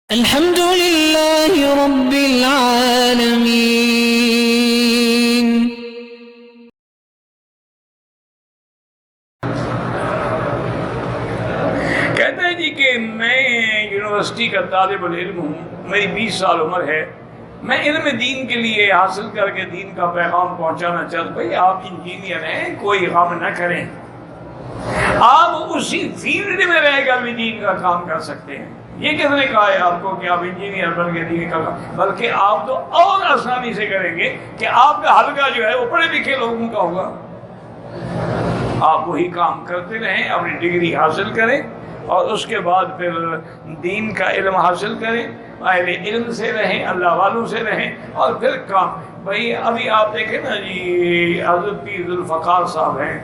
الحمد لله رب العالمين. کہتا ہے جی کہ میں یونیورسٹی کا طالب العلم ہوں، میری 20 سال عمر ہے، میں علم دین کے لیے حاصل کر کے دین کا پیغام پہنچانا چاہتا ہوں. بھائی آپ انجینئر ہیں، کوئی غم نہ کریں، آپ اسی فیلڈ میں رہ کر بھی دین کا کام کر سکتے ہیں. یہ کس نے کہا ہے آپ کو کہ آپ انجینئر بن کے دین کا کام، بلکہ آپ تو اور آسانی سے کریں گے کہ آپ کا حلقہ جو ہے وہ پڑھے لکھے لوگوں کا ہوگا. آپ وہی کام کرتے رہیں، اپنی ڈگری حاصل کریں اور اس کے بعد پھر دین کا علم حاصل کریں، اہل علم سے رہیں، اللہ والوں سے رہیں، اور پھر کام. بھائی ابھی آپ دیکھیں نا جی، حضرت پیر ذوالفقار صاحب ہیں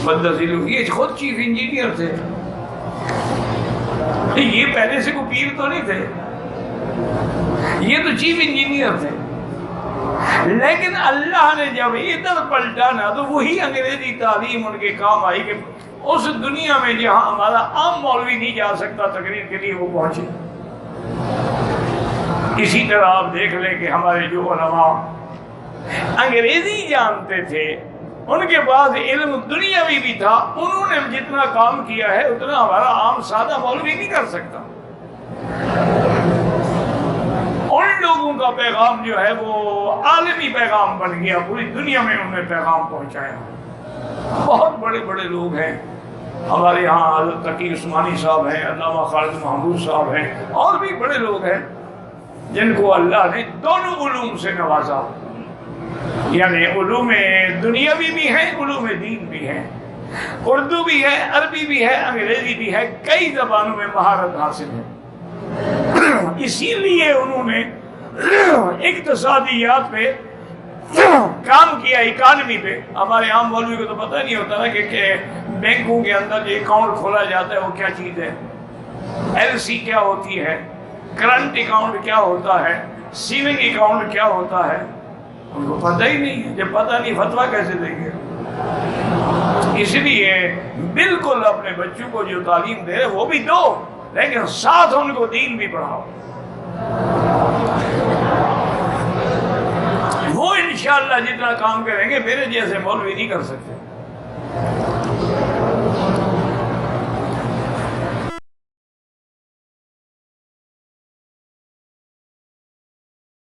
بدذیل، یہ خود چیف انجینئر تھے. یہ پہلے سے کوئی پیر تو نہیں تھے، یہ تو چیف انجینئر تھے. لیکن اللہ نے جب ادھر پلٹا نا تو وہی انگریزی تعلیم ان کے کام آئی کہ اس دنیا میں جہاں ہمارا عام مولوی نہیں جا سکتا تقریر کے لیے، وہ پہنچے. اسی طرح آپ دیکھ لیں کہ ہمارے جو علماء انگریزی جانتے تھے، ان کے پاس علم دنیاوی بھی تھا، انہوں نے جتنا کام کیا ہے اتنا ہمارا عام سادہ مولوی نہیں کر سکتا. ان لوگوں کا پیغام جو ہے وہ عالمی پیغام بن گیا، پوری دنیا میں انہوں نے پیغام پہنچایا. بہت بڑے بڑے لوگ ہیں ہمارے یہاں، حضرت تقی عثمانی صاحب ہیں، علامہ خالد محمود صاحب ہیں، اور بھی بڑے لوگ ہیں جن کو اللہ نے دونوں علوم سے نوازا. یعنی علوم دنیاوی بھی ہیں، علوم دین بھی ہیں، اردو بھی ہے، عربی بھی ہے، انگریزی بھی ہے، کئی زبانوں میں مہارت حاصل ہے. اسی لیے انہوں نے اقتصادیات پہ کام کیا، اکانومی پہ. ہمارے عام مولوی کو تو پتہ نہیں ہوتا نا کہ بینکوں کے اندر جو اکاؤنٹ کھولا جاتا ہے وہ کیا چیز ہے، ایل سی کیا ہوتی ہے، کرنٹ اکاؤنٹ کیا ہوتا ہے، سیونگ اکاؤنٹ کیا ہوتا ہے. ان کو پتہ ہی نہیں ہے. جب پتہ نہیں فتویٰ کیسے دیں گے؟ اس لیے بالکل اپنے بچوں کو جو تعلیم دے رہے وہ بھی دو، لیکن ساتھ ان کو دین بھی پڑھاؤ. وہ انشاءاللہ جتنا کام کریں گے میرے جیسے مولوی نہیں کر سکتے.